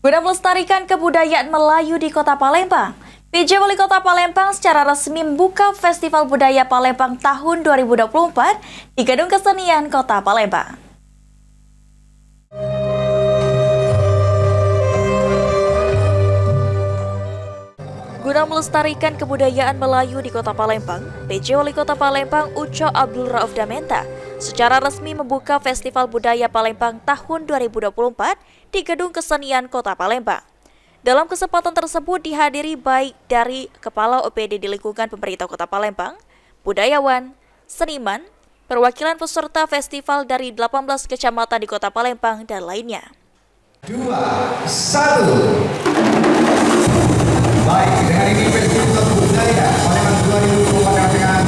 Guna melestarikan kebudayaan Melayu di Kota Palembang, PJ Wali Kota Palembang secara resmi membuka Festival Budaya Palembang tahun 2024 di Gedung Kesenian Kota Palembang. Guna melestarikan kebudayaan Melayu di Kota Palembang, PJ Wali Kota Palembang Uco Abdul Rauf Damenta secara resmi membuka Festival Budaya Palembang tahun 2024 di Gedung Kesenian Kota Palembang. Dalam kesempatan tersebut dihadiri baik dari Kepala OPD di lingkungan pemerintah Kota Palembang, budayawan, seniman, perwakilan peserta festival dari 18 kecamatan di Kota Palembang, dan lainnya. 2, 1. Baik, dengan ini Festival Budaya Palembang 2024 dengan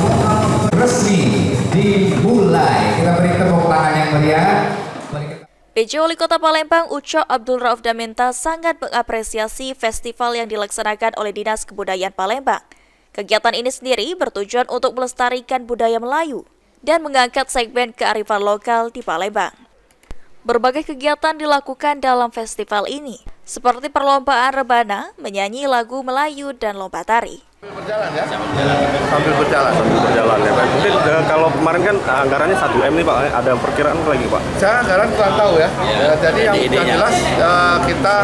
lokal resmi dimulai. Kita beri tepuk tangan yang meriah. PJ Wali Kota Palembang Uco Abdul Rauf Damenta sangat mengapresiasi festival yang dilaksanakan oleh Dinas Kebudayaan Palembang. Kegiatan ini sendiri bertujuan untuk melestarikan budaya Melayu dan mengangkat segmen kearifan lokal di Palembang. Berbagai kegiatan dilakukan dalam festival ini, seperti perlombaan rebana, menyanyi lagu Melayu, dan lomba tari. Berjalan ya? Sambil berjalan ya Pak. Mungkin kalau kemarin kan anggarannya 1M nih Pak, ada perkiraan lagi Pak? Saya anggaran kurang tahu ya. Jadi yang jelas kita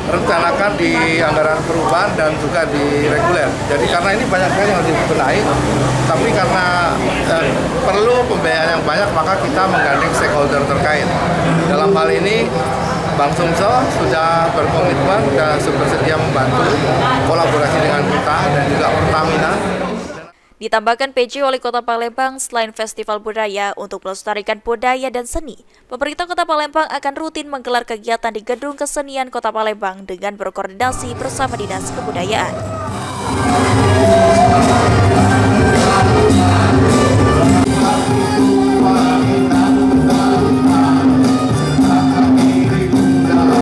rencanakan di anggaran perubahan dan juga di reguler. Jadi karena ini banyak sekali yang dibenahi, tapi karena perlu pembiayaan yang banyak, maka kita menggandeng stakeholder terkait. Dalam hal ini Bang Sumso sudah berkomitmen dan bersedia membantu kolaborasi dengan kita dan juga Pertamina. Ditambahkan PJ Wali Kota Palembang, selain festival budaya untuk melestarikan budaya dan seni, pemerintah Kota Palembang akan rutin menggelar kegiatan di Gedung Kesenian Kota Palembang dengan berkoordinasi bersama Dinas Kebudayaan.